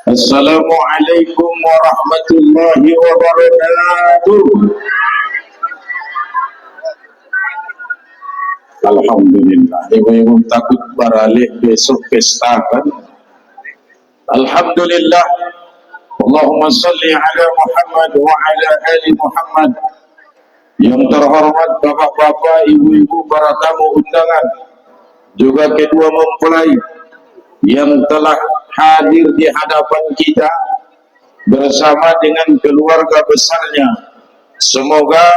Assalamualaikum warahmatullahi wabarakatuh. Alhamdulillah. Ibu-ibu takut beralih besok pesta kan? Alhamdulillah. Allahumma salli ala Muhammad wa ala ali Muhammad. Yang terhormat bapak-bapak, ibu-ibu, para tamu undangan, juga kedua mempelai yang telah hadir di hadapan kita bersama dengan keluarga besarnya. Semoga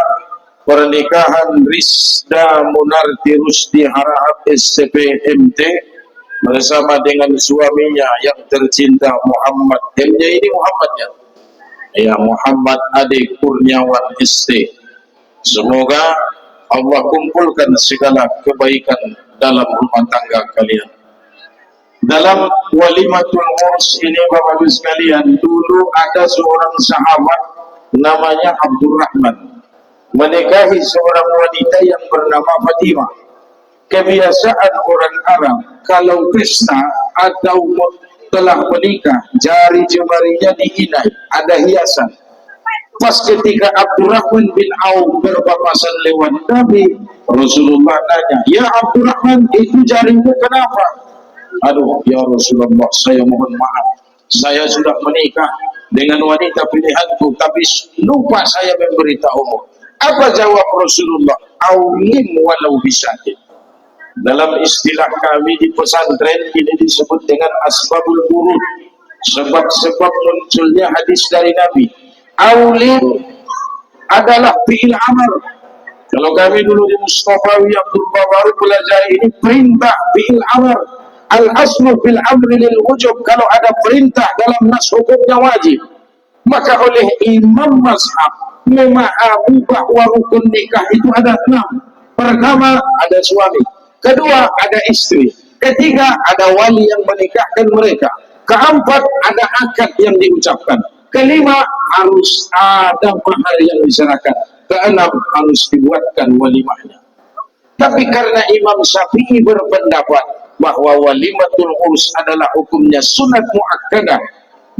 pernikahan Rizda Munarti Rusdi Harahap STPMT bersama dengan suaminya yang tercinta Muhammad ini Muhammadnya ya, Muhammad Ade Kurniawan ST. Semoga Allah kumpulkan segala kebaikan dalam rumah tangga kalian. Dalam walimatul urs ini Bapak-Ibu sekalian, dulu ada seorang sahabat namanya Abdurrahman menikahi seorang wanita yang bernama Fatimah. Kebiasaan orang Arab kalau pesta atau telah menikah, jari jemarinya diinai, ada hiasan. Pas ketika Abdurrahman bin Auf berpapasan lewat Nabi, Rasulullah nanya, "Ya Abdurrahman, itu jarimu kenapa?" "Aduh ya Rasulullah, saya mohon maaf, saya sudah menikah dengan wanita pilihanku, tapi lupa saya memberitahumu." Apa jawab Rasulullah? "Aulim walau bisyahid." Dalam istilah kami di pesantren ini disebut dengan asbabul wurud, sebab-sebab munculnya hadis dari Nabi. Aulim adalah fi'il amr. Kalau kami dulu di Mustafawi Abdul Babaru belajar ini, perintah fi'il amr. Al-aslu fil amri lil wujub. Kalau ada perintah dalam nas hukumnya wajib. Maka oleh imam mazhab memahami bahwa rukun nikah itu ada 6. Pertama, ada suami. Kedua, ada istri. Ketiga, ada wali yang menikahkan mereka. Keempat, ada akad yang diucapkan. Kelima, harus ada mahar yang diserahkan. Keenam, harus dibuatkan walimahnya. Tapi karena Imam Syafi'i berpendapat bahwa walimatul urs adalah hukumnya sunat muakkadah,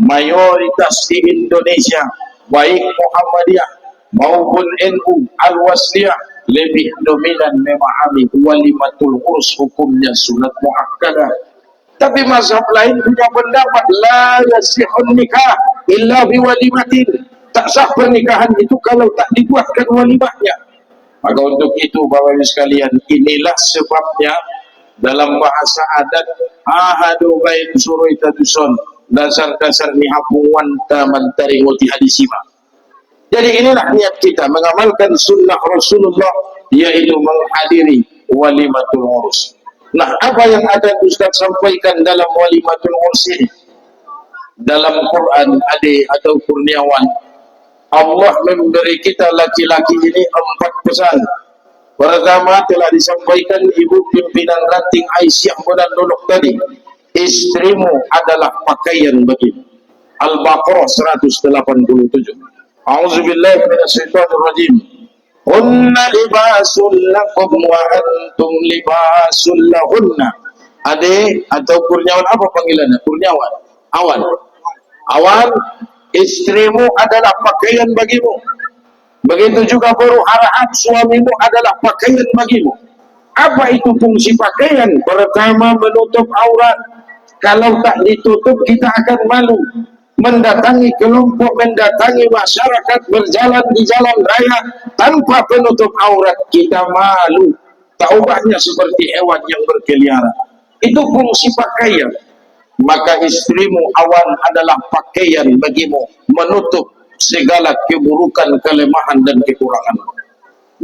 mayoritas di Indonesia, baik Muhammadiyah maupun NU Al-Wasliyah, lebih dominan memahami walimatul urs hukumnya sunat muakkadah. Tapi mazhab lain punya pendapat la yasihun nikah illa biwalimatin. Tak sah pernikahan itu kalau tak dibuatkan walimahnya. Maka untuk itu Bapak-Ibu sekalian, inilah sebabnya dalam bahasa adat ahadu bain suruita duson, dasar-dasar nihapuan tamantari wati hadisima. Jadi inilah niat kita mengamalkan sunnah Rasulullah, yaitu menghadiri walimatul urus. Nah, apa yang akan Ustaz sampaikan dalam walimatul urs ini? Dalam Quran atau Kurniawan, Allah memberi kita laki-laki ini 4 pesan. Pertama, telah disampaikan ibu pimpinan ranting Aisyah Bodan Dolok tadi, istrimu adalah pakaian bagimu. Al-Baqarah 187. A'udzubillahi minasyaitonir rajim. Hunna libasul lakum wa antum libasul lahunna. Ade atau Kurniawan, apa panggilannya? Kurniawan. Awan, istrimu adalah pakaian bagimu. Begitu juga Guru Harahap, suamimu adalah pakaian bagimu. Apa itu fungsi pakaian? Pertama, menutup aurat. Kalau tak ditutup, kita akan malu. Mendatangi kelompok, mendatangi masyarakat, berjalan di jalan raya tanpa penutup aurat, kita malu. Tak ubahnya seperti hewan yang berkeliaran. Itu fungsi pakaian. Maka istrimu awan adalah pakaian bagimu, menutup segala keburukan, kelemahan dan kekurangan.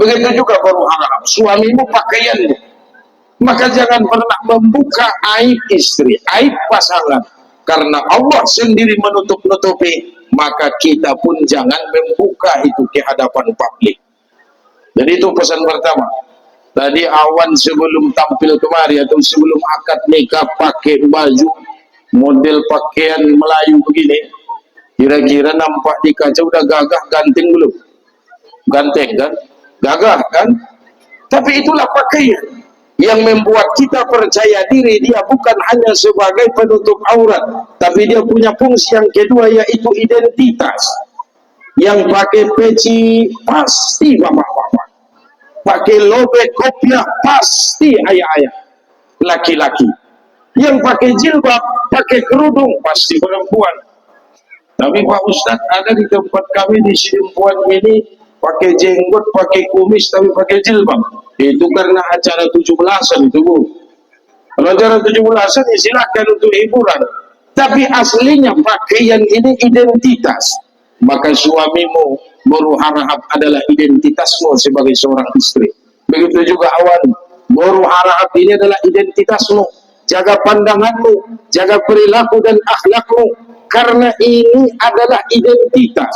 Begitu juga Guru Harahap, suamimu pakaianmu. Maka jangan pernah membuka aib istri, aib pasangan. Karena Allah sendiri menutup-nutupi, maka kita pun jangan membuka itu ke hadapan publik. Jadi itu pesan pertama. Tadi awan sebelum tampil kemari atau sebelum akad nikah pakai baju model pakaian Melayu begini, kira-kira nampak di kaca udah gagah ganteng belum? Ganteng kan? Gagah kan? Tapi itulah pakaian yang membuat kita percaya diri dia bukan hanya sebagai penutup aurat, tapi dia punya fungsi yang kedua, yaitu identitas. Yang pakai peci pasti bapak-bapak, pakai lobek kopiah pasti ayah-ayah laki-laki, yang pakai jilbab, pakai kerudung pasti perempuan. Tapi Pak Ustadz, ada di tempat kami di Sidempuan ini pakai jenggot, pakai kumis, tapi pakai jilbab. Itu karena acara 17-an itu, Bu. Kalau acara 17-an ya silakan untuk hiburan. Tapi aslinya pakaian ini identitas. Maka suamimu Boru Harahap adalah identitasmu sebagai seorang istri. Begitu juga awan, Boru Harahap ini adalah identitasmu. Jaga pandanganmu, jaga perilaku dan akhlakmu, karena ini adalah identitas.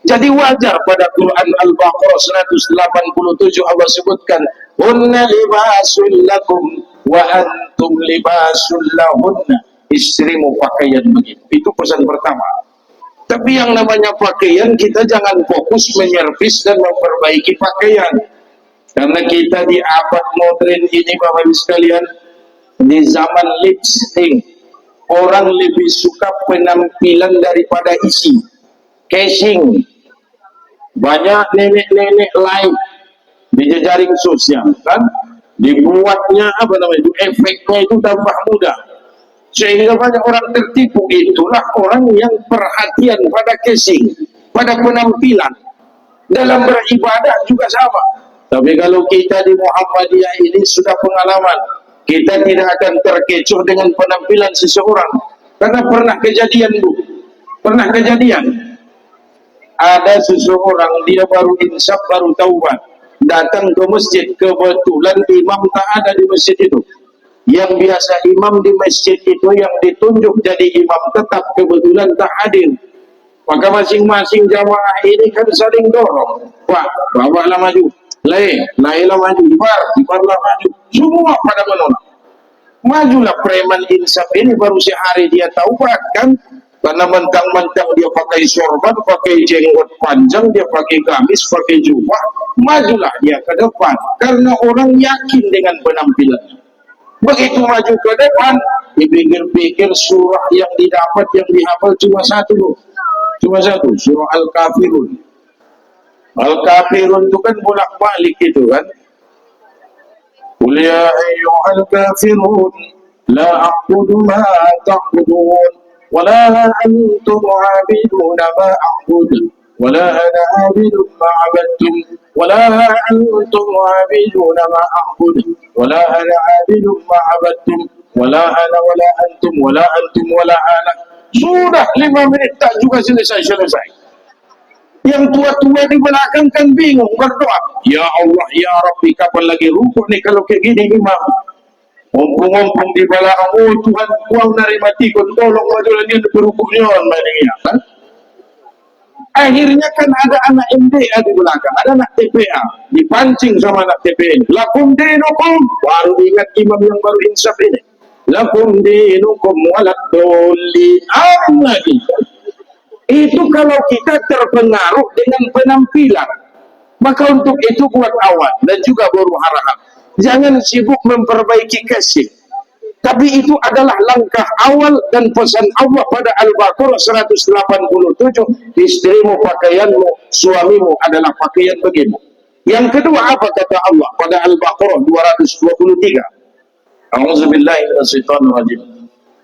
Jadi wajar pada Quran Al-Baqarah 187 Allah sebutkan, "Hunna libasul lakum wa antum libasul lahunna." Istrimu pakaian begitu. Itu pesan pertama. Tapi yang namanya pakaian, kita jangan fokus menyervis dan memperbaiki pakaian. Karena kita di abad modern ini, Bapak Ibu sekalian, di zaman lipstick, orang lebih suka penampilan daripada isi. Casing. Banyak nenek-nenek live di jejaring sosial, kan? Dibuatnya apa namanya itu, efeknya itu tambah mudah, sehingga banyak orang tertipu. Itulah orang yang perhatian pada casing, pada penampilan. Dalam beribadah juga sama. Tapi kalau kita di Muhammadiyah ini sudah pengalaman, kita tidak akan terkecoh dengan penampilan seseorang. Karena pernah kejadian, Bu, pernah kejadian. Ada seseorang, dia baru insaf, baru taubat, datang ke masjid. Kebetulan imam tak ada di masjid itu. Yang biasa imam di masjid itu, yang ditunjuk jadi imam tetap, kebetulan tak hadir. Maka masing-masing jamaah ini kan saling dorong. Pak, bawalah maju. Lailah maju. Ibarlah maju. Semua pada menolak. Majulah preman insaf ini, baru sehari dia taubat, kan? Karena mentang-mentang dia pakai sorban, pakai jenggot panjang, dia pakai gamis, pakai jubah, majulah dia ke depan. Karena orang yakin dengan penampilannya. Begitu maju ke depan, dipikir-pikir surah yang didapat, yang dihafal cuma satu. Surah Al-Kafirun. Al-Kafirun itu kan bolak-balik itu, kan? Qul ya ayyuhal kafirun la a'budu ma ta'budun wala antum 'abiduna ma a'budu wala ana 'abidun ma 'abadtum wala antum 'abiduna ma a'budu wala ana 'abidun ma 'abadtum wala ana wala antum wala ana. Sudah 5 menit tak juga selesai. Yang tua-tua di belakang kan bingung, berdoa, ya Allah, ya Rabbi, kapan lagi rukuk nih kalau kayak gini imam? Ngomong-ngomong di belakang, oh Tuhan, uang dari matiku, tolong maju lagi untuk rukuknya, kan? Akhirnya kan ada anak MDA di belakang, ada anak TPA, dipancing sama anak TPA. Lakum dinukum, baru ingat imam yang baru insaf ini. Lakum dinukum walad dolin, lagi. Itu kalau kita terpengaruh dengan penampilan. Maka untuk itu buat awan dan juga Boru Harahap, jangan sibuk memperbaiki casing. Tapi itu adalah langkah awal dan pesan Allah pada Al-Baqarah 187, istrimu pakaianmu, suamimu adalah pakaian bagimu. Yang kedua apa kata Allah pada Al-Baqarah 223? A'udzubillahi minasyaitonirrajim.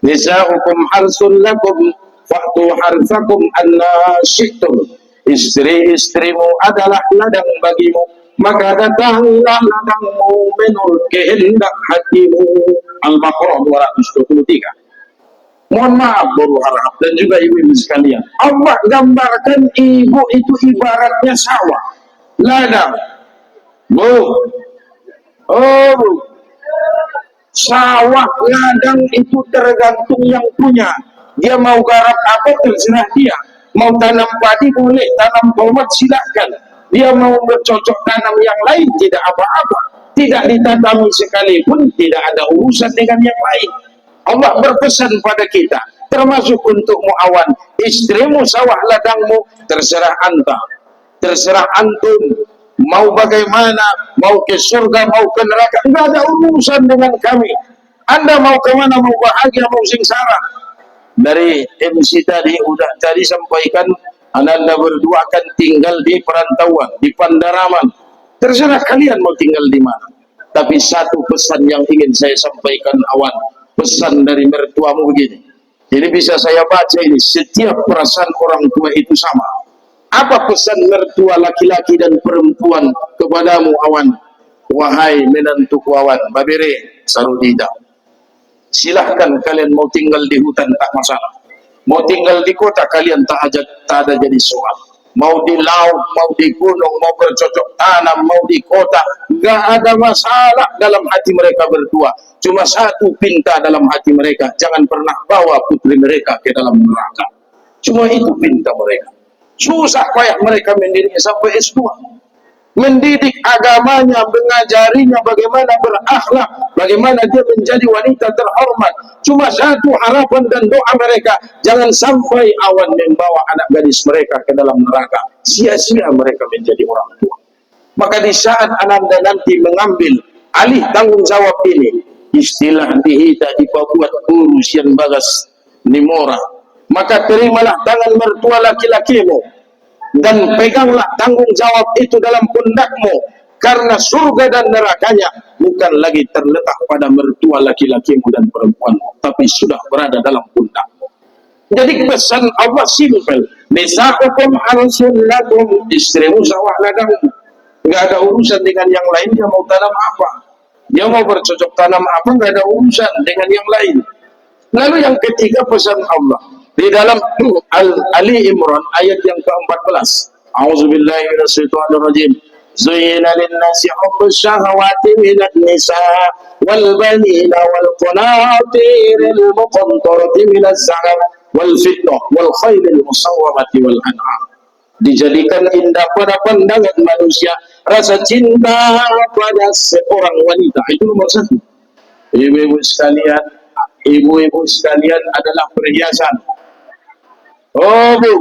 Nisa'ukum harsun lakum fa'tu harsakum anna syi'tum. Istri-istrimu adalah ladang bagimu, maka datanglah ladangmu menurut kehendak hatimu. Al-Baqarah 223. Mohon maaf Boru Harahap dan juga ibu-ibu sekalian, Allah gambarkan ibu itu ibaratnya sawah, ladang. Bu, sawah, ladang itu tergantung yang punya. Dia mau garap apa terserah dia. Mau tanam padi boleh, tanam tomat silakan. Dia mau bercocok tanam yang lain tidak apa-apa. Tidak ditanami sekalipun tidak ada urusan dengan yang lain. Allah berpesan pada kita, termasuk untuk muawan, istrimu sawah ladangmu, terserah anta, terserah antum mau bagaimana, mau ke surga, mau ke neraka, enggak ada urusan dengan kami. Anda mau kemana, mau bahagia, mau sengsara. Dari MC tadi sampaikan, Anda berdua akan tinggal di perantauan, di Pandaraman. Terserah kalian mau tinggal di mana. Tapi satu pesan yang ingin saya sampaikan, Awan, pesan dari mertuamu begini. Jadi bisa saya baca ini, setiap perasaan orang tua itu sama. Apa pesan mertua laki-laki dan perempuan kepadamu, Awan? Wahai menantuku Awan, Babere, Sarudida, silahkan kalian mau tinggal di hutan tak masalah, mau tinggal di kota kalian tak ada jadi soal, mau di laut, mau di gunung, mau bercocok tanam, mau di kota, gak ada masalah dalam hati mereka berdua. Cuma satu pinta dalam hati mereka, jangan pernah bawa putri mereka ke dalam neraka. Cuma itu pinta mereka. Susah payah mereka mendidiknya sampai S2, mendidik agamanya, mengajarinya bagaimana berakhlak, bagaimana dia menjadi wanita terhormat. Cuma satu harapan dan doa mereka, jangan sampai Awan membawa anak gadis mereka ke dalam neraka. Sia-sia mereka menjadi orang tua. Maka di saat Ananda nanti mengambil alih tanggung jawab ini, istilah dihita dipabuat urusian bagas nimora, maka terimalah tangan mertua laki-lakimu dan peganglah tanggung jawab itu dalam pundakmu, karena surga dan nerakanya bukan lagi terletak pada mertua laki-lakimu dan perempuanmu, tapi sudah berada dalam pundakmu. Jadi pesan Allah simpel, nisa'ukum harsun lakum, istrimu sawah ladangmu. Enggak ada urusan dengan yang lain. Dia mau tanam apa, dia mau bercocok tanam apa, enggak ada urusan dengan yang lain. Lalu yang ketiga pesan Allah di dalam Ali Imran ayat yang ke-14. A'udzubillahi minasyaitonirrajim. Zuyyina lin-nasi hubbus syahawati minad nisa wal banina wal qanatiril muqantarati minaz zahab wal fiddah wal khailil musawwamati wal an'am. Dijadikan indah pada pandangan manusia rasa cinta pada seorang wanita. Itu nomor satu. Ibu-ibu sekalian, ibu-ibu sekalian adalah perhiasan. Oh bu,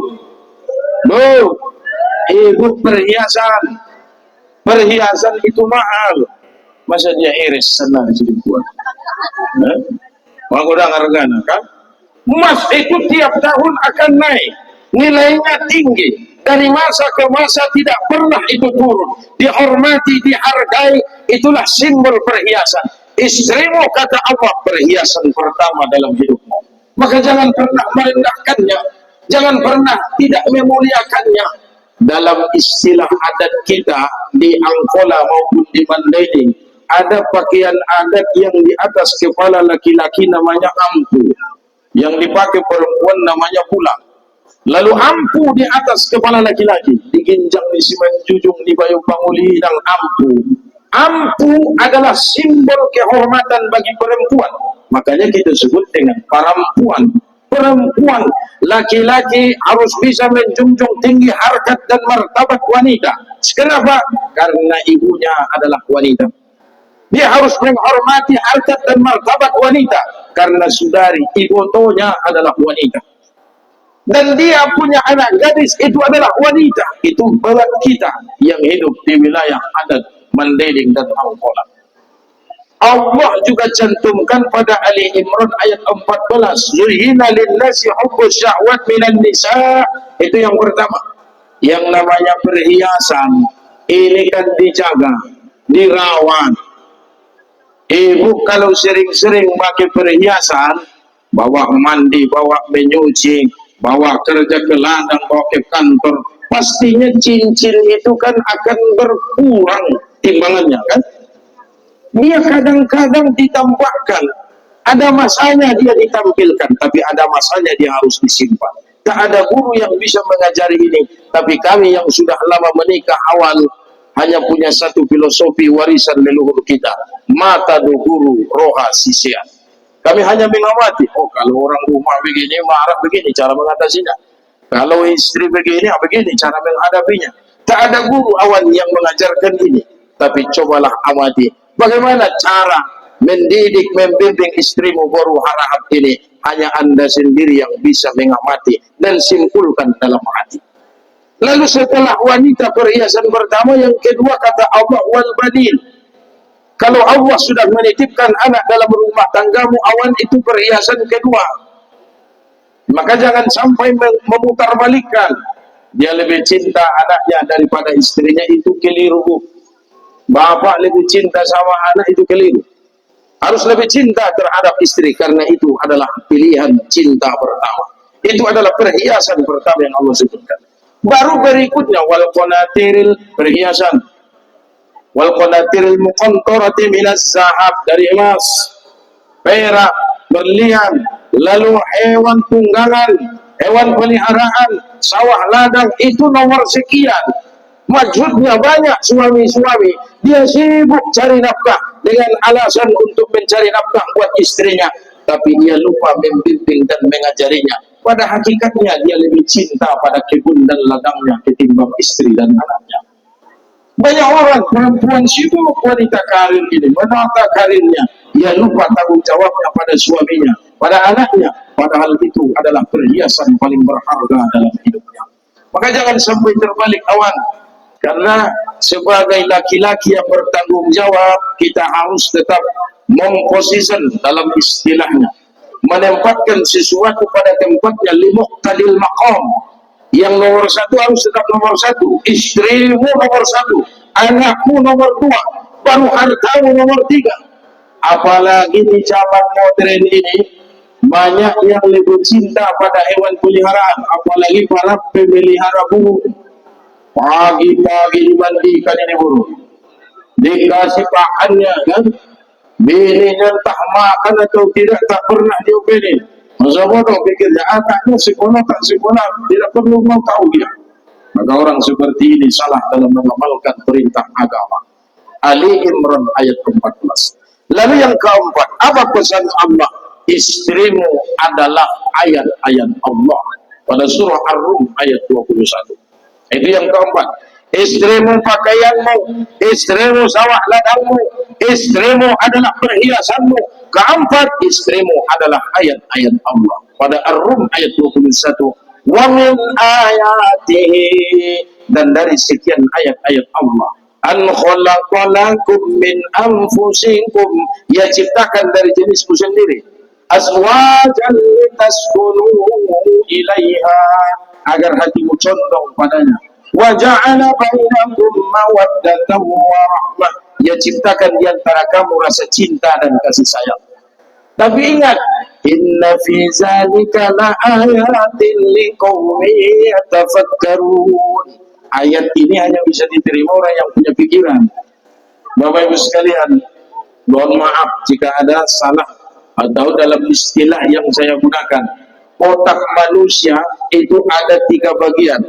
ibu perhiasan. Perhiasan itu mahal. Masa dia iris senang jadi buat. Wah, udah harganya kan? Emas itu tiap tahun akan naik, nilainya tinggi. Dari masa ke masa tidak pernah itu turun. Dihormati, dihargai, itulah simbol perhiasan. Istrimu kata Allah perhiasan pertama dalam hidupmu. Maka jangan pernah merendahkannya, jangan pernah tidak memuliakannya. Dalam istilah adat kita di Angkola maupun di Mandailing, ada pakaian adat yang di atas kepala laki-laki namanya ampu, yang dipakai perempuan namanya pulang. Lalu ampu di atas kepala laki-laki, diginjang di Simanjunjung, di Bayung Panguli dan ampu. Ampu adalah simbol kehormatan bagi perempuan. Makanya kita sebut dengan perempuan. Perempuan, laki-laki harus bisa menjunjung tinggi harkat dan martabat wanita. Kenapa? Karena ibunya adalah wanita. Dia harus menghormati harkat dan martabat wanita, karena saudari ibunya adalah wanita. Dan dia punya anak gadis, itu adalah wanita. Itu berat kita yang hidup di wilayah adat Mandailing dan Angkola. Allah juga cantumkan pada Ali Imran ayat 14, zuhina lin-nasi hubbus syahwat minan nisa. Itu yang pertama. Yang namanya perhiasan ini kan dijaga, dirawat. Ibu kalau sering-sering pakai perhiasan, bawa mandi, bawa menyuci, bawa kerja ke ladang, bawa ke kantor, pastinya cincin itu kan akan berkurang timbangannya kan. Dia kadang-kadang ditambahkan, ada masanya dia ditampilkan, tapi ada masanya dia harus disimpan. Tak ada guru yang bisa mengajari ini, tapi kami yang sudah lama menikah awal hanya punya satu filosofi warisan leluhur kita, mata do guru roha sisian. Kami hanya mengamati, oh kalau orang rumah begini, marah begini cara mengatasinya, kalau istri begini, begini cara menghadapinya. Tak ada guru awal yang mengajarkan ini, tapi cobalah amati bagaimana cara mendidik, membimbing istrimu baru harahap ini. Hanya Anda sendiri yang bisa mengamati dan simpulkan dalam hati. Lalu setelah wanita perhiasan pertama, yang kedua kata Allah wal banin. Kalau Allah sudah menitipkan anak dalam rumah tanggamu, awan itu perhiasan kedua. Maka jangan sampai memutarbalikkan. Dia lebih cinta anaknya daripada istrinya, itu keliru. Bapak lebih cinta sama anak, itu keliru. Harus lebih cinta terhadap istri, karena itu adalah pilihan cinta pertama. Itu adalah perhiasan pertama yang Allah sebutkan. Baru berikutnya wal qanatiril, perhiasan. Wal qanatiril muqantarati minas zahab, dari emas, perak, berlian. Lalu hewan tunggangan, hewan peliharaan, sawah ladang, itu nomor sekian. Maksudnya banyak suami-suami dia sibuk cari nafkah dengan alasan untuk mencari nafkah buat istrinya, tapi dia lupa membimbing dan mengajarinya. Pada hakikatnya dia lebih cinta pada kebun dan ladangnya ketimbang istri dan anaknya. Banyak orang perempuan sibuk wanita karir ini, menata karirnya, dia lupa tanggung jawabnya pada suaminya, pada anaknya, padahal itu adalah perhiasan paling berharga dalam hidupnya. Maka jangan sampai terbalik awan. Karena sebagai laki-laki yang bertanggung jawab, kita harus tetap memposisikan dalam istilahnya, menempatkan sesuatu pada tempatnya, limuqtadil maqam. Yang nomor satu harus tetap nomor satu, istrimu nomor satu, anakmu nomor dua, baru hartamu nomor tiga. Apalagi di zaman modern ini, banyak yang lebih cinta pada hewan peliharaan, apalagi para pemelihara burung. Pagi-pagi dimandikan ini burung, dikasih pakannya kan, bininya entah makan atau tidak, tak pernah diopeni. Masa bodoh pikirnya, anaknya sekolah tak sekolah, tidak perlu mau tahu dia. Maka orang seperti ini salah dalam mengamalkan perintah agama. Ali Imran ayat 14. Lalu yang keempat, apa pesan Allah? Istrimu adalah ayat-ayat Allah, pada surah Ar-Rum ayat 21. Itu yang keempat. Istrimu pakaianmu, istrimu sawah ladangmu, istrimu adalah perhiasanmu. Keempat, istrimu adalah ayat-ayat Allah, pada Ar-Rum ayat 21. Wa min ayatihi, dan dari sekian ayat-ayat Allah, an khalaqalakum min anfusikum, ia ciptakan dari jenismu sendiri, azwajan litaskunu ilaiha, agar hatimu condong padanya. Wa ja'ala bainakum mawaddatan wa rahmah, ia ciptakan di antara kamu rasa cinta dan kasih sayang. Tapi ingat, inna fi zalika la ayatin liqaumin yatafakkarun. Ayat ini hanya bisa diterima orang yang punya pikiran. Bapak Ibu sekalian, mohon maaf jika ada salah atau dalam istilah yang saya gunakan. Otak manusia itu ada 3 bagian.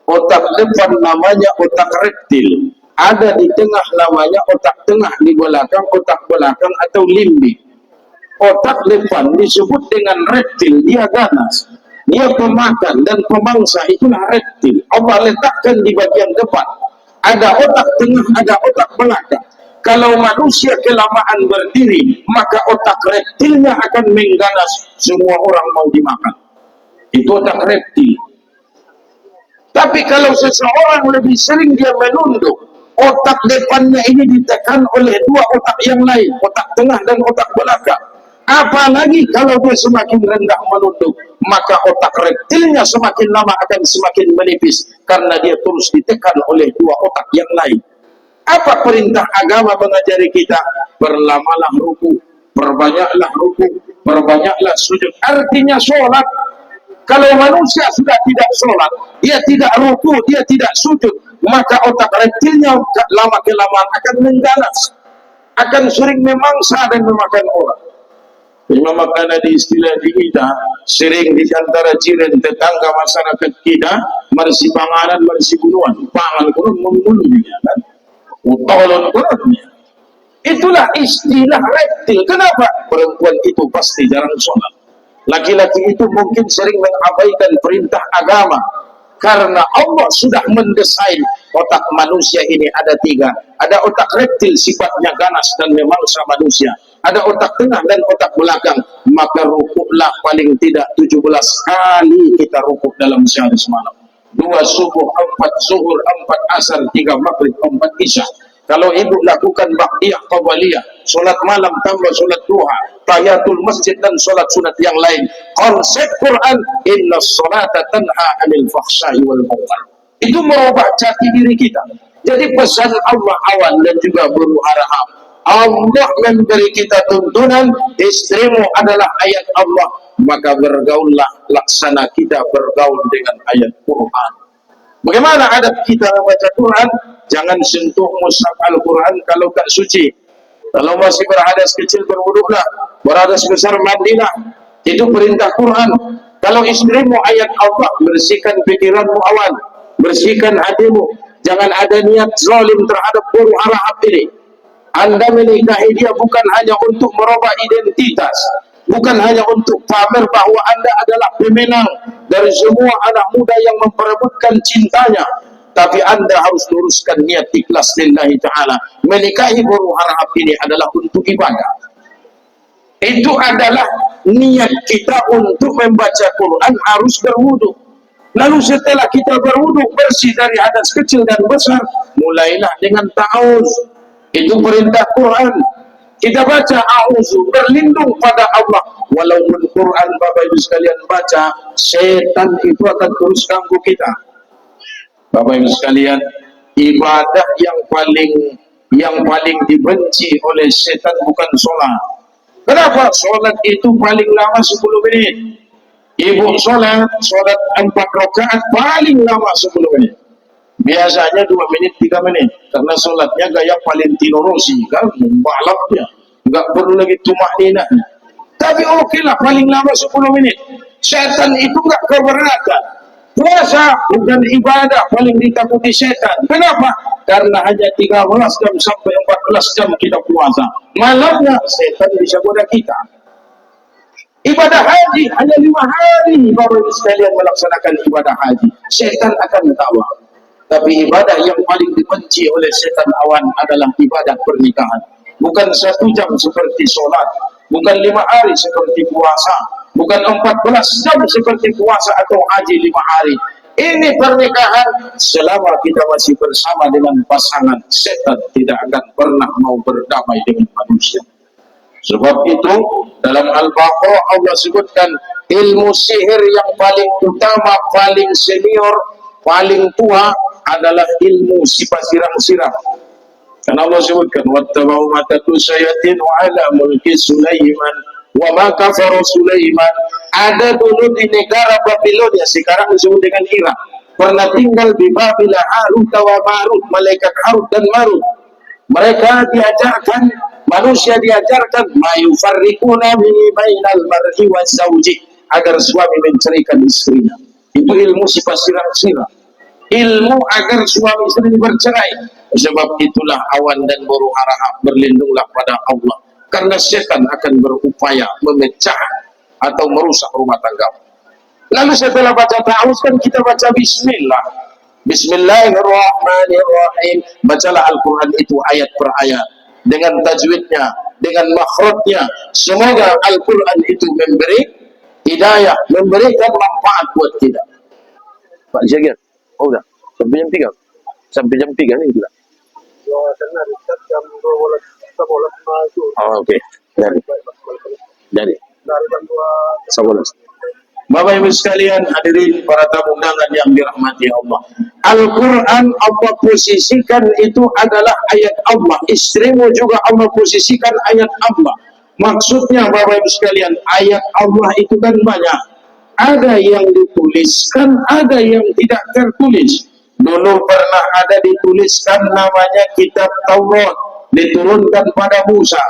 Otak depan namanya otak reptil, ada di tengah namanya otak tengah, di belakang otak belakang atau limbik. Otak depan disebut dengan reptil, dia ganas, dia pemakan dan pemangsa, itulah reptil. Allah letakkan di bagian depan. Ada otak tengah, ada otak belakang. Kalau manusia kelamaan berdiri, maka otak reptilnya akan mengganas, semua orang mau dimakan. Itu otak reptil. Tapi kalau seseorang lebih sering dia menunduk, otak depannya ini ditekan oleh 2 otak yang lain, otak tengah dan otak belakang. Apalagi kalau dia semakin rendah menunduk, maka otak reptilnya semakin lama akan semakin menipis, karena dia terus ditekan oleh 2 otak yang lain. Apa perintah agama mengajari kita? Berlamalah ruku, perbanyaklah ruku, perbanyaklah sujud. Artinya sholat. Kalau manusia sudah tidak sholat, dia tidak ruku, dia tidak sujud, maka otak reptilnya lama kelamaan akan mengganas, akan sering memangsa dan memakan orang. Memang makanya di istilah di kita, sering di antara jiran tetangga masyarakat kita, marsi panganan, marsi bunuhan, pangan kurun membunuhnya kan, utolon kurunnya. Itulah istilah reptil. Kenapa? Perempuan itu pasti jarang sholat. Laki-laki itu mungkin sering mengabaikan perintah agama, karena Allah sudah mendesain otak manusia ini ada 3. Ada otak reptil, sifatnya ganas dan memangsa manusia. Ada otak tengah dan otak belakang. Maka rukuklah paling tidak 17 kali kita rukuk dalam sehari semalam. 2 subuh, 4 zuhur, 4 asar, 3 maghrib, 4 isya. Kalau ibu lakukan ba'diyah qabliyah, solat malam tambah solat duha, tahiyatul masjid dan solat sunat yang lain, konsep Quran, inna sholata tanha 'anil fahsya'i wal munkar, itu merubah jati diri kita. Jadi pesan Allah awal dan juga guru harahap, Allah memberi kita tuntunan, istrimu adalah ayat Allah, maka bergaullah, laksana kita bergaul dengan ayat Quran. Bagaimana adab kita membaca Quran? Jangan sentuh mushaf Al-Quran kalau tak suci. Kalau masih berhadas kecil, berwuduklah. Berhadas besar, mandilah. Itu perintah Quran. Kalau istrimu ayat Allah, bersihkan pikiranmu awal, bersihkan hatimu. Jangan ada niat zalim terhadap guru harahap ini. Anda menikahi dia bukan hanya untuk merubah identitas, bukan hanya untuk pamer bahwa Anda adalah pemenang dari semua anak muda yang memperebutkan cintanya, tapi Anda harus luruskan niat ikhlas lillahi ta'ala. Menikahi guru harahap ini adalah untuk ibadah. Itu adalah niat kita untuk membaca Quran harus berwudu. Lalu setelah kita berwudu, bersih dari hadas kecil dan besar, mulailah dengan ta'awuz. Itu perintah Quran. Kita baca a'udzu, berlindung pada Allah. Walaupun Quran Bapak Ibu sekalian baca, setan itu akan terus ganggu kita. Bapak Ibu sekalian, ibadah yang paling dibenci oleh setan bukan sholat. Kenapa? Sholat itu paling lama 10 menit. Ibu sholat 4 rakaat paling lama 10 menit. Biasanya 2 menit, 3 menit. Karena sholatnya gaya Valentino Rossi, kan? Membalapnya. Enggak perlu lagi tumakninah. Tapi okelah, paling lama 10 menit. Setan itu enggak keberatan. Puasa bukan ibadah paling ditakuti setan. Kenapa? Karena hanya 13 jam sampai 14 jam kita puasa. Malamnya setan bisa goda kita. Ibadah haji hanya 5 hari baru sekalian melaksanakan ibadah haji. Setan akan tawa. Tapi ibadah yang paling dibenci oleh setan awan adalah ibadah pernikahan. Bukan 1 jam seperti sholat, bukan 5 hari seperti puasa, bukan 14 jam seperti puasa atau haji 5 hari. Ini pernikahan selama kita masih bersama dengan pasangan. Setan tidak akan pernah mau berdamai dengan manusia. Sebab itu dalam Al-Baqarah Allah sebutkan ilmu sihir yang paling utama, paling senior, paling tua adalah ilmu sifat sirang-sirang. Karena Allah sebutkan wattaba'u ma tatlu syayatin wa ala mulki Sulaiman wa ma kafara Sulaiman. Ada dulu di negara Babilonia, sekarang disebut dengan Irak, pernah tinggal di Babila Harut wa Marut, malaikat Harut dan Marut. Mereka diajarkan, manusia diajarkan mayufarriquna bainal mar'i wa zawji, agar suami menceraikan istrinya. Itu ilmu sifat sirang-sirang, ilmu agar suami istri bercerai. Sebab itulah awan dan buru harahap, berlindunglah pada Allah, karena setan akan berupaya memecah atau merusak rumah tangga. Lalu setelah baca ta'awuz kan kita baca bismillah. Bismillahirrahmanirrahim. Bacalah Al-Quran itu ayat per ayat, dengan tajwidnya, dengan makhrajnya. Semoga Al-Quran itu memberi hidayah, memberikan manfaat buat kita. Pak Jagir, oh udah, sampai jam 3? Sampai jam 3 nih juga? Oh, oke. Dari. Bapak Ibu sekalian, hadirin para tamu undangan yang dirahmati Allah. Al-Quran Allah posisikan itu adalah ayat Allah. Istrimu juga Allah posisikan ayat Allah. Maksudnya Bapak Ibu sekalian, ayat Allah itu kan banyak. Ada yang dituliskan, ada yang tidak tertulis. Dulu pernah ada dituliskan, namanya kitab Taurat, diturunkan pada Musa.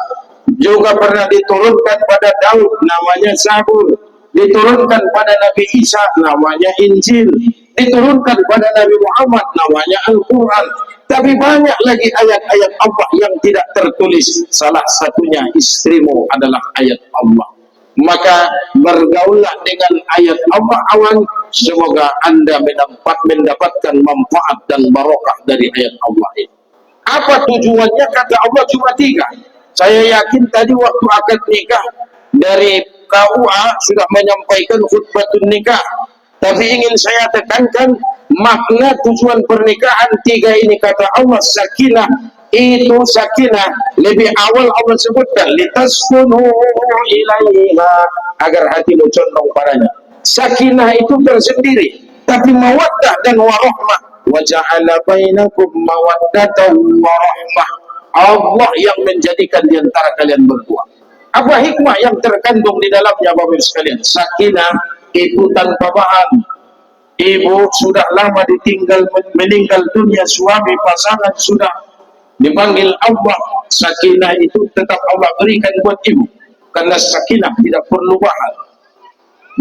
Juga pernah diturunkan pada Daud, namanya Zabur. Diturunkan pada Nabi Isa, namanya Injil. Diturunkan pada Nabi Muhammad, namanya Al-Quran. Tapi banyak lagi ayat-ayat Allah yang tidak tertulis. Salah satunya istrimu adalah ayat Allah. Maka bergaullah dengan ayat Allah awan. Semoga Anda mendapatkan manfaat dan barokah dari ayat Allah ini. Apa tujuannya? Kata Allah cuma 3. Saya yakin tadi waktu akad nikah dari KUA sudah menyampaikan khutbatun nikah. Tapi ingin saya tekankan, makna tujuan pernikahan tiga ini kata Allah sakinah, itu sakinah lebih awal Allah sebutkan litaskunu ilaiha, agar hatimu condong padanya. Sakinah itu tersendiri, tapi mawaddah dan warahmah, wa ja'ala bainakum mawaddatan wa rahmah, Allah yang menjadikan di antara kalian berdua. Apa hikmah yang terkandung di dalamnya Bapak Ibu sekalian? Sakinah itu tanpa bahan. Ibu sudah lama ditinggal meninggal dunia, suami pasangan sudah dipanggil Allah, sakinah itu tetap Allah berikan buat ibu, karena sakinah tidak perlu bahan.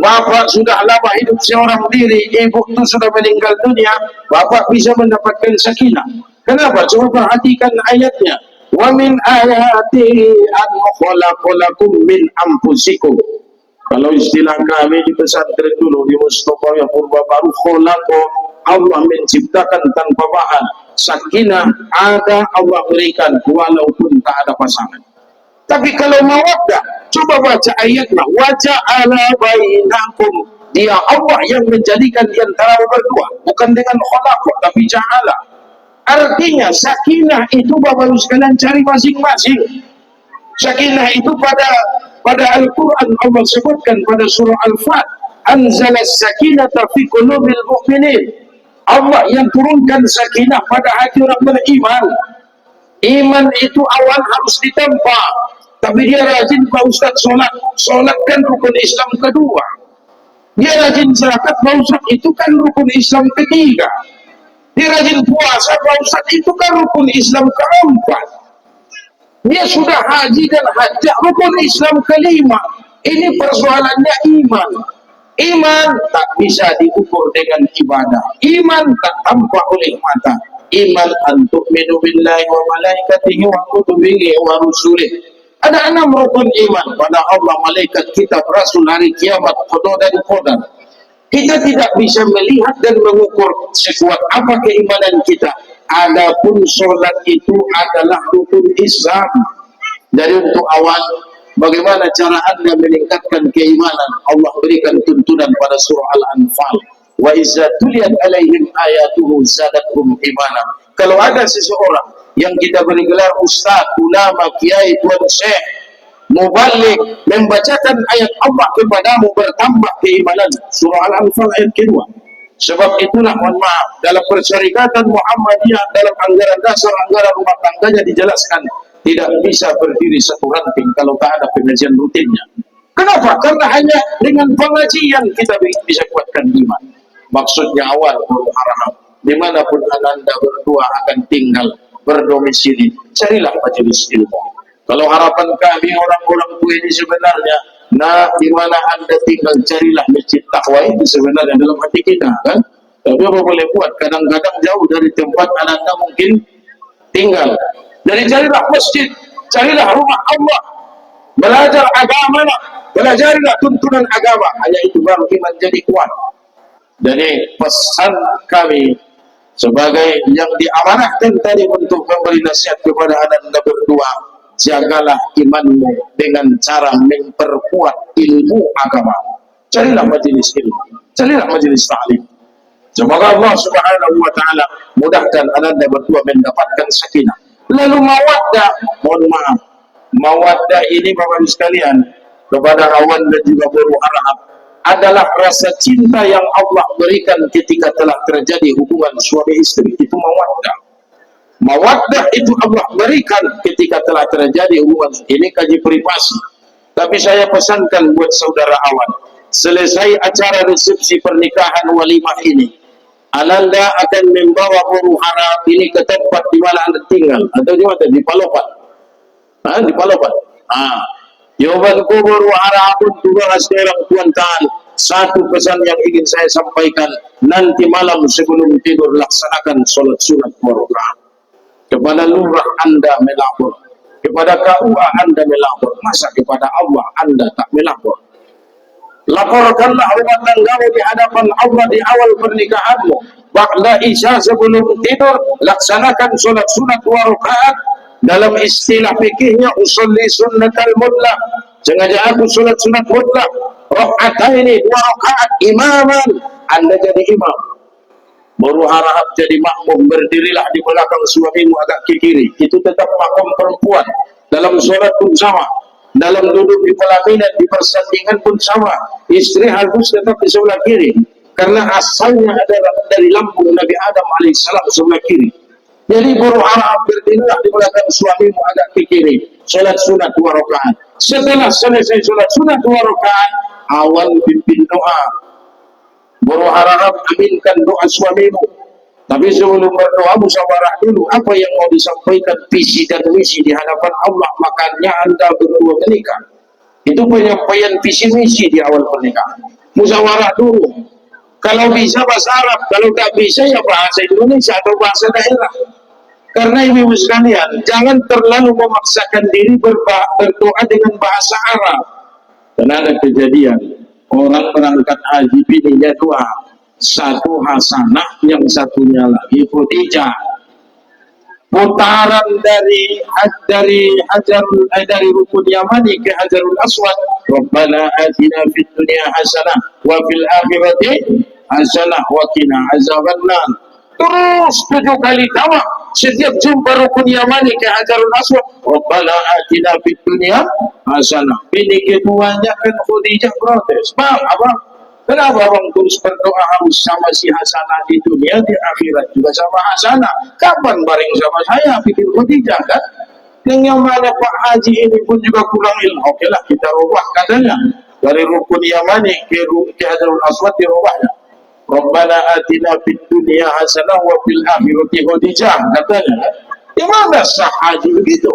Bapak sudah lama hidup seorang diri, ibu itu sudah meninggal dunia, bapak bisa mendapatkan sakinah. Kenapa? Coba perhatikan ayatnya. Wa min ayati an khalaqalakum min anfusikum. Kalau istilah kami di pesantren dulu di Mustafa yang purba baru, khalaqo, Allah menciptakan tanpa bahan. Sakinah ada Allah berikan walaupun tak ada pasangan. Tapi kalau mawaddah, coba baca ayatnya, wa ja'ala bainakum, dia Allah yang menjadikan di antara berdua, bukan dengan khalaqo tapi ja'ala. Artinya sakinah itu Bapak Ibu sekalian cari masing-masing. Sakinah itu pada Al-Quran Allah sebutkan pada surah Al-Fat, anzala sakinata fi qulubil mu'minin, Allah yang turunkan sakinah pada hati orang beriman. Iman itu awal harus ditempa, tapi dia rajin Pak Ustaz sholat kan rukun Islam kedua. Dia rajin zakat Pak Ustaz, itu kan rukun Islam ketiga. Dia rajin puasa Pak Ustaz, itu kan rukun Islam keempat. Dia sudah haji dan hajjah, rukun Islam kelima. Ini persoalannya iman. Iman tak bisa diukur dengan ibadah. Iman tak tampak oleh mata. Iman antuk minu billahi wa malaikatihi wa kutubihi wa rusulih. Ada 6 rukun iman pada Allah, malaikat, kitab, rasul, hari kiamat, qada dan qadar. Kita tidak bisa melihat dan mengukur sekuat apa keimanan kita. Adapun sholat itu adalah rukun Islam. Dari untuk awal, bagaimana cara Anda meningkatkan keimanan? Allah berikan tuntunan pada surah Al-Anfal. Wa izza tuliyat alaihim ayatuhu zadatuhum imanan. Kalau ada seseorang yang kita beri gelar ustaz, ulama, kiai, tuan syekh, mubalik, membacakan ayat Allah kepadamu, bertambah keimanan. Surah Al-Anfal ayat kedua. Sebab itulah, mohon maaf, dalam persyarikatan Muhammadiyah, dalam anggaran dasar, anggaran rumah tangganya dijelaskan, tidak bisa berdiri satu ranting kalau tak ada pengajian rutinnya. Kenapa? Karena hanya dengan pengajian kita bisa kuatkan iman. Maksudnya awal, harap dimanapun Anda berdua akan tinggal, berdomisili, carilah majelis ilmu. Kalau harapan kami orang-orang tua ini sebenarnya, nah di mana Anda tinggal, carilah masjid takwa itu sebenarnya dalam hati kita, kan? Tapi apa boleh buat, kadang-kadang jauh dari tempat Anda mungkin tinggal. Jadi carilah masjid, carilah rumah Allah, belajar agama, belajarilah tuntunan agama. Hanya itu baru iman jadi kuat. Jadi pesan kami sebagai yang diamanahkan tadi untuk memberi nasihat kepada Anda berdua, jagalah imanmu dengan cara memperkuat ilmu agama. Carilah majelis ilmu, carilah majelis ta'lim. Semoga Allah Subhanahu wa taala mudahkan Anda berdua mendapatkan sakinah. Lalu mawaddah, mohon maaf, mawaddah ini Bapak Ibu sekalian kepada kawan dan juga guru Arab adalah rasa cinta yang Allah berikan ketika telah terjadi hubungan suami istri. Itu mawaddah. Mawaddah itu Allah berikan ketika telah terjadi hubungan. Ini kaji privasi, tapi saya pesankan buat saudara awan, selesai acara resepsi pernikahan walimah ini, Ananda akan membawa guru harap ini ke tempat di mana Anda tinggal, atau di mana? Di Palopan. Di Palopan. Jawabanku guru harap pun juga sekarang tuan-tuan, satu pesan yang ingin saya sampaikan, nanti malam sebelum tidur laksanakan sholat sunat 2 rakaat. Kepada lurah Anda melapor, kepada KUA Anda melapor, masa kepada Allah Anda tak melapor? Laporkanlah rumah tanggamu di hadapan Allah di awal pernikahanmu. Ba'da isya sebelum tidur laksanakan sholat sunat 2 rakaat. Dalam istilah fikihnya usolli sunnatal mutlaq. Sengaja aku solat sunat mutlak. Rakaataini, 2 rakaat imaman. Anda jadi imam. Baru harap jadi makmum, berdirilah di belakang suamimu agak ke kiri. Itu tetap makmum perempuan. Dalam solat pun sama. Dalam duduk di pelaminan, di persandingan pun sama. Istri harus tetap di sebelah kiri. Karena asalnya adalah dari lambung Nabi Adam alaihissalam sebelah kiri. Jadi baru harap berdirilah di belakang suamimu agak ke kiri. Solat sunat 2 rakaat. Setelah selesai solat sunat 2 rakaat, awal pimpin doa. Baru harap aminkan doa suamimu. Tapi sebelum berdoa musyawarah dulu. Apa yang mau disampaikan visi dan misi di hadapan Allah, makanya Anda berdua menikah. Itu penyampaian visi misi di awal pernikahan. Musyawarah dulu. Kalau bisa bahasa Arab, kalau tak bisa ya bahasa Indonesia atau bahasa daerah. Karena ibu sekalian, jangan terlalu memaksakan diri berdoa dengan bahasa Arab. Karena ada kejadian, orang berangkat haji bininya 2, satu Hasanah, yang satunya lagi Khadijah. Putaran dari rukun Yamani ke Hajarul Aswad. Rabbana atina fid dunya hasanah wa fil akhirati hasanah wa qina azabannar. Terus 7 kali tawa setiap jumpa rukun Yamani ke Hajarul Aswad. Rabbana atina fid dunya hasanah. Ini keduanya kan Khadijah protes. Bang, abang, kenapa abang terus berdoa harus sama si Hasanah di dunia, di akhirat juga sama Hasanah? Kapan bareng sama saya? Pikir Khadijah kan? Yang mana Pak Haji ini pun juga kurang ilmu. Oke lah, kita rubah katanya. Dari rukun Yamani ke Hajarul Aswad dirubahnya. Rabbana atina fid dunya hasanah wa fil akhirati Khadijah katanya. Di mana sah haji begitu?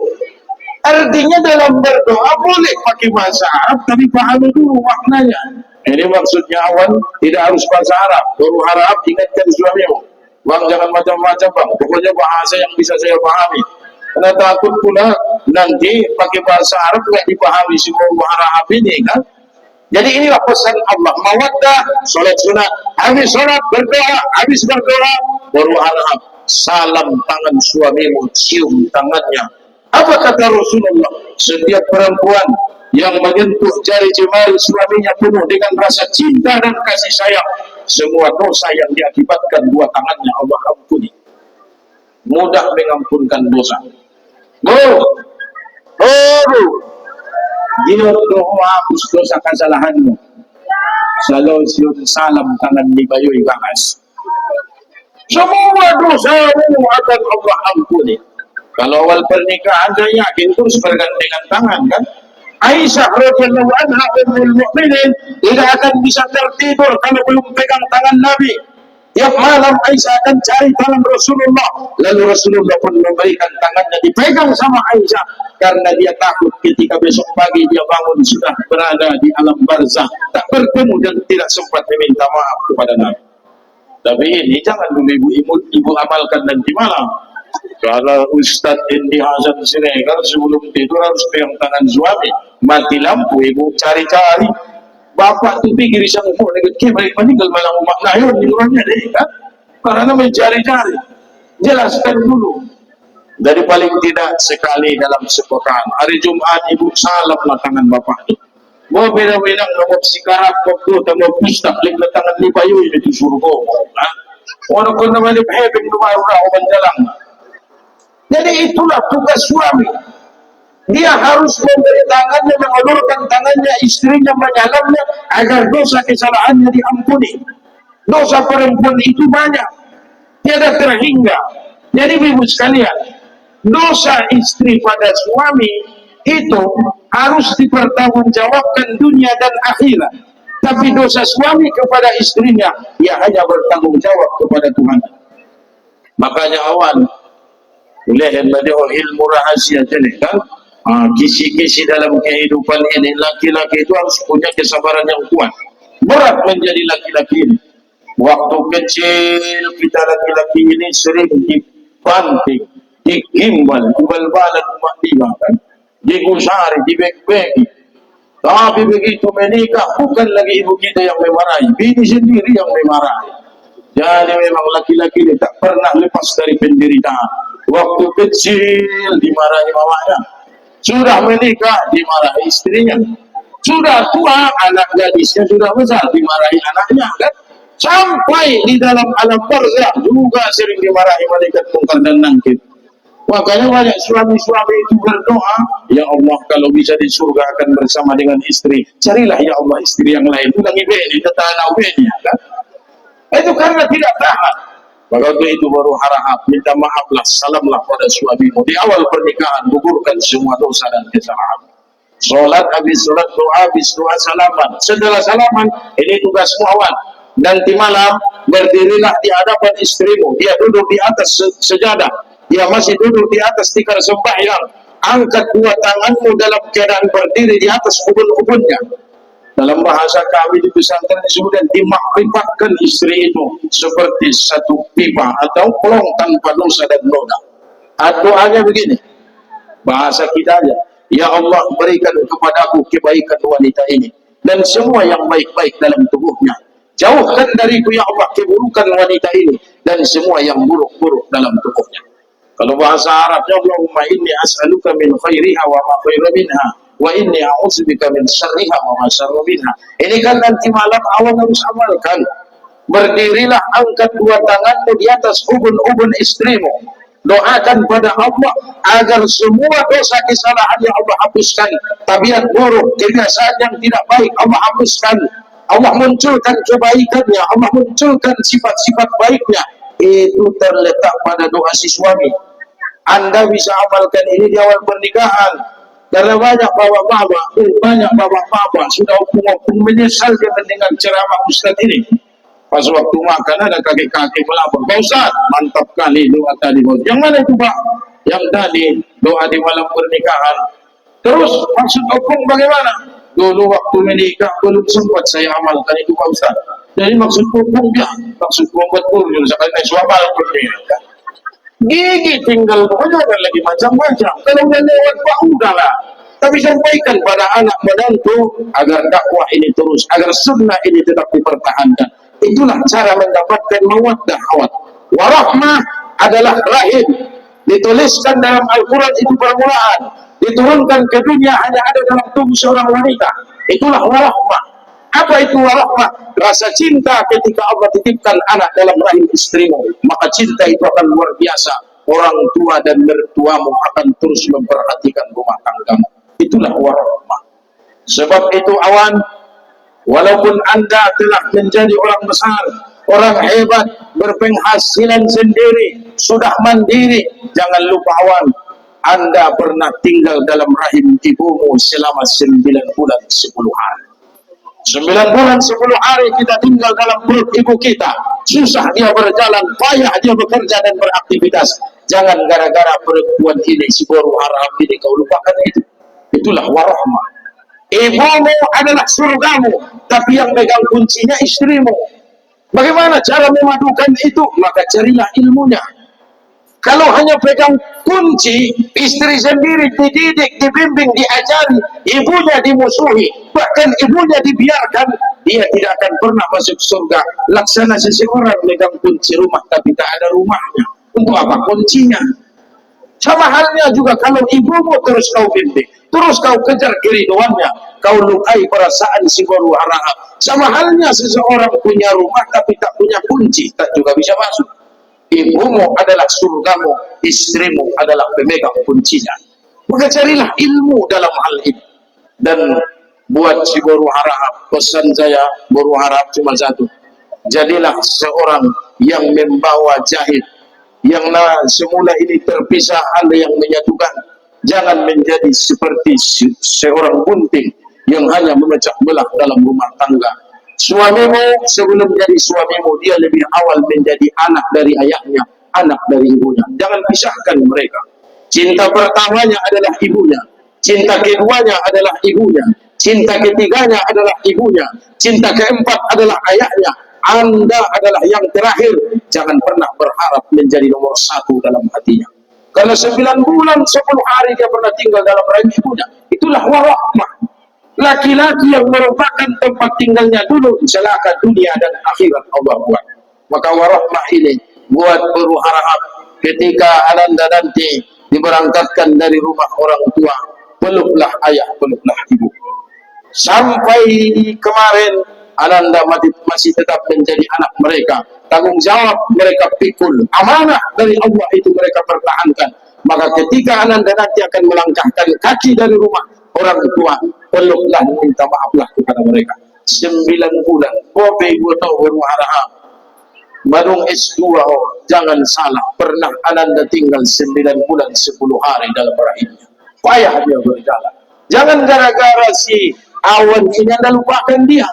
Artinya dalam berdoa boleh pakai bahasa Arab, tapi pahami dulu maknanya. Ini maksudnya awal tidak harus bahasa Arab. Baru harap ingatkan suamimu. Bang, jangan macam-macam bang. Pokoknya bahasa yang bisa saya pahami. Karena takut pula nanti pakai bahasa Arab tidak dipahami semua harap ini kan. Jadi inilah pesan Allah. Mawaddah, solat sunat. Habis solat berdoa, habis berdoa baru harap salam tangan suamimu, cium tangannya. Apa kata Rasulullah? Setiap perempuan yang menyentuh jari jemari suaminya penuh dengan rasa cinta dan kasih sayang, semua dosa yang diakibatkan 2 tangannya Allah ampuni. Mudah mengampunkan dosa. Dia doa hapus dosa kesalahanmu. Selalu siun salam tangan ni bayu ibahas. Semua dosamu akan Allah ampuni. Kalau awal pernikahan saya yakin terus bergandengan tangan kan. Aisyah radhiyallahu anha ummul mukminin tidak akan bisa tertidur kalau belum pegang tangan Nabi. Tiap malam Aisyah akan cari tangan Rasulullah. Lalu Rasulullah pun memberikan tangannya dipegang sama Aisyah karena dia takut ketika besok pagi dia bangun sudah berada di alam barzah, tak bertemu dan tidak sempat meminta maaf kepada Nabi. Tapi ini jangan dulu ibu amalkan nanti malam. Kalau Ustadz Indi Hasan Siregar sebelum tidur harus pegang tangan suami. Mati lampu ibu cari-cari. Bapak tu pikir isang po negatif balik meninggal malam umat layon di rumahnya deh kan. Karena mencari-cari. Jelaskan dulu. Dari paling tidak sekali dalam sepekan. Hari Jumat ibu salamlah tangan bapak itu. Mau beda-beda nomor sikarat waktu tambah pustak lek tangan ni bayu itu surga. Orang kau nama ni hebeng rumah orang jalan. Jadi itulah tugas suami. Dia harus memberi tangannya, mengulurkan tangannya, istrinya menyalamnya agar dosa kesalahannya diampuni. Dosa perempuan itu banyak, tiada terhingga. Jadi ibu sekalian, dosa istri pada suami itu harus dipertanggungjawabkan dunia dan akhirat. Tapi dosa suami kepada istrinya, ia hanya bertanggung jawab kepada Tuhan. Makanya awal boleh ilmu rahasia jadi kan. Kisi-kisi dalam kehidupan ini, laki-laki itu harus punya kesabaran yang kuat. Berat menjadi laki-laki ini. Waktu kecil kita laki-laki ini sering dibanting, digimbal, dibal-balan umat tiba kan, digusari, dibek-beki. Tapi begitu menikah bukan lagi ibu kita yang memarahi, bini sendiri yang memarahi. Jadi memang laki-laki ini tak pernah lepas dari penderitaan. Waktu kecil dimarahi mamanya. Sudah menikah dimarahi istrinya. Sudah tua anak gadisnya sudah besar dimarahi anaknya kan. Sampai di dalam alam barzah juga sering dimarahi malaikat mungkar dan nakir. Makanya banyak suami-suami itu berdoa, ya Allah kalau bisa di surga akan bersama dengan istri, carilah ya Allah istri yang lain. Ulangi beni, tetana beni kan. Itu karena tidak tahan. Maka untuk itu baru harap minta maaflah, salamlah pada suamimu di awal pernikahan, gugurkan semua dosa dan kesalahan. Sholat habis sholat, doa habis doa, salaman. Setelah salaman, ini tugas muawan. Nanti malam berdirilah di hadapan istrimu. Dia duduk di atas sejadah. Dia masih duduk di atas tikar sembahyang. Angkat dua tanganmu dalam keadaan berdiri di atas ubun-ubunnya. Dalam bahasa kami di pesantren disebutkan dimakrifatkan istri itu seperti satu pipa atau kolong tanpa dosa dan noda. Doanya begini, bahasa kita aja, ya Allah berikan kepadaku kebaikan wanita ini dan semua yang baik-baik dalam tubuhnya. Jauhkan dariku ya Allah keburukan wanita ini dan semua yang buruk-buruk dalam tubuhnya. Kalau bahasa Arabnya, Allahumma inni as'aluka min khairiha wa ma khaira minha wa inni a'udzubika min syarriha wa ma syarra minha. Ini kan nanti malam awal harus amalkan. Berdirilah, angkat dua tanganmu di atas ubun-ubun istrimu. Doakan pada Allah agar semua dosa kesalahan yang Allah hapuskan, tabiat buruk, kebiasaan yang tidak baik Allah hapuskan. Allah munculkan kebaikannya, Allah munculkan sifat-sifat baiknya. Itu terletak pada doa si suami. Anda bisa amalkan ini di awal pernikahan. Karena banyak bapak-bapak sudah opung-opung menyesal dengan ceramah Ustaz ini. Pas waktu makan ada kakek-kakek melapor, Pak Ustaz, mantap kali doa tadi. Yang mana itu Pak? Yang tadi doa di malam pernikahan. Terus maksud opung bagaimana? Dulu waktu menikah belum sempat saya amalkan itu Pak Ustaz. Jadi maksud opung ya, maksud membuat buruk, misalkan suamal pernikahan. Gigi tinggal pokoknya ada lagi macam-macam. Kalau udah lewat Pak udahlah. Tapi sampaikan pada anak menantu agar dakwah ini terus, agar sunnah ini tetap dipertahankan. Itulah cara mendapatkan mawaddah awat. Warahmah adalah rahim. Dituliskan dalam Al-Quran itu permulaan. Diturunkan ke dunia hanya ada dalam tubuh seorang wanita. Itulah warahmah. Apa itu warahmah? Rasa cinta ketika Allah titipkan anak dalam rahim istrimu. Maka cinta itu akan luar biasa. Orang tua dan mertuamu akan terus memperhatikan rumah tanggamu. Itulah warahmah. Sebab itu awan, walaupun Anda telah menjadi orang besar, orang hebat, berpenghasilan sendiri, sudah mandiri, jangan lupa awan, Anda pernah tinggal dalam rahim ibumu selama 9 bulan 10 hari. 9 bulan 10 hari kita tinggal dalam perut ibu kita. Susah dia berjalan, payah dia bekerja dan beraktivitas. Jangan gara-gara perempuan ini, si baru harap ini kau lupakan itu. Itulah warahmah. Ibumu adalah surgamu, tapi yang pegang kuncinya istrimu. Bagaimana cara memadukan itu? Maka carilah ilmunya. Kalau hanya pegang kunci, istri sendiri dididik, dibimbing, diajari, ibunya dimusuhi, bahkan ibunya dibiarkan, dia tidak akan pernah masuk surga. Laksana seseorang pegang kunci rumah tapi tak ada rumahnya. Untuk apa kuncinya? Sama halnya juga kalau ibumu terus kau bimbing, terus kau kejar keriduannya, kau lukai perasaan si baru harap. Sama halnya seseorang punya rumah tapi tak punya kunci, tak juga bisa masuk. Ibumu adalah surgamu, istrimu adalah pemegang kuncinya. Maka carilah ilmu dalam hal ini. Dan buat si baru harap, pesan saya baru harap cuma satu. Jadilah seorang yang membawa jahit, yang semula ini terpisah ada yang menyatukan. Jangan menjadi seperti seorang gunting yang hanya memecah belah dalam rumah tangga. Suamimu sebelum menjadi suamimu, dia lebih awal menjadi anak dari ayahnya, anak dari ibunya. Jangan pisahkan mereka. Cinta pertamanya adalah ibunya, cinta keduanya adalah ibunya, cinta ketiganya adalah ibunya, cinta keempat adalah ayahnya. Anda adalah yang terakhir. Jangan pernah berharap menjadi nomor 1 dalam hatinya. Kalau 9 bulan 10 hari dia pernah tinggal dalam rahim ibunya, itulah warahmah. Laki-laki yang merupakan tempat tinggalnya dulu celaka dunia dan akhirat Allah buat. Maka warahmah ini buat baru harap ketika ananda nanti diberangkatkan dari rumah orang tua, peluklah ayah, peluklah ibu. Sampai kemarin ananda masih tetap menjadi anak mereka. Tanggung jawab mereka pikul, amanah dari Allah itu mereka pertahankan. Maka ketika ananda nanti akan melangkahkan kaki dari rumah orang tua, peluklah, minta maaflah kepada mereka. 9 bulan, kopi tahu berwahara Badung S2, jangan salah, pernah ananda tinggal 9 bulan 10 hari dalam rahimnya. Payah dia berjalan. Jangan gara-gara si awan ini anda lupakan dia.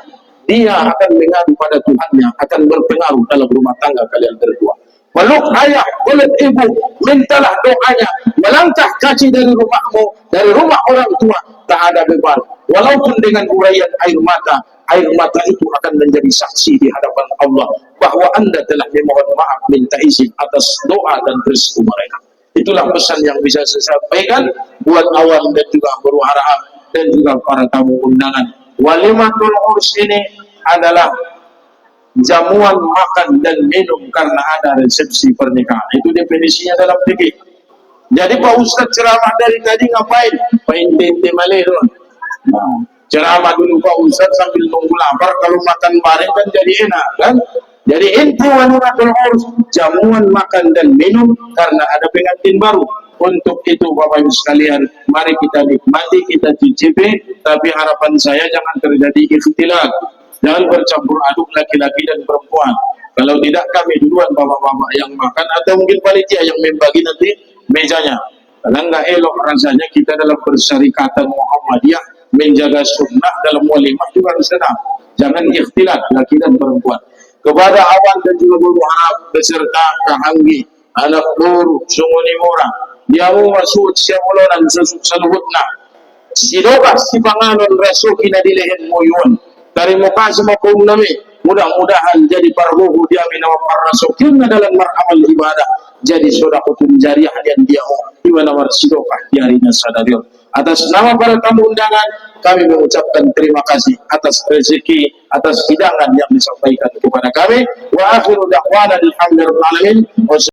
Dia akan mengadu pada Tuhannya, akan berpengaruh dalam rumah tangga kalian berdua. Peluk ayah, peluk ibu, mintalah doanya, melangkah kaki dari rumahmu, dari rumah orang tua, tak ada beban. Walaupun dengan uraian air mata itu akan menjadi saksi di hadapan Allah bahwa anda telah memohon maaf, minta izin atas doa dan restu mereka. Itulah pesan yang bisa saya sampaikan buat awam dan juga guru harahap dan juga para tamu undangan. Walimatul urs ini adalah jamuan makan dan minum karena ada resepsi pernikahan. Itu definisinya dalam fikih. Jadi Pak Ustaz ceramah dari tadi ngapain? Painte malero. Nah, ceramah dulu Pak Ustaz sambil nunggu lapar, kalau makan bareng kan jadi enak kan? Jadi inti walimatul urs, jamuan makan dan minum karena ada pengantin baru. Untuk itu Bapak Ibu sekalian, mari kita nikmati, kita cicipi, tapi harapan saya jangan terjadi ikhtilat. Jangan bercampur aduk laki-laki dan perempuan. Kalau tidak, kami duluan bapak-bapak yang makan, atau mungkin panitia yang membagi nanti mejanya. Kalau enggak elok rasanya kita dalam persyarikatan Muhammadiyah menjaga sunnah dalam walimah juga harus tenang. Jangan ikhtilat laki dan perempuan. Kepada awan dan juga guru harap beserta kahanggi anak nur sunguni murah dia mau masuk siamulonan saluhutna sidoka si panganon rasukina dilehen moyun dari muka semua kaum nami, mudah-mudahan jadi parhuhu dia minawa parrasukina dalam meramal ibadah, jadi sodakutun jariah yang dia di mana marsidokah diarinya sadarion. Atas nama para tamu undangan, kami mengucapkan terima kasih atas rezeki, atas hidangan yang disampaikan kepada kami. Wa akhiru da'wana alhamdulillahirabbil alamin.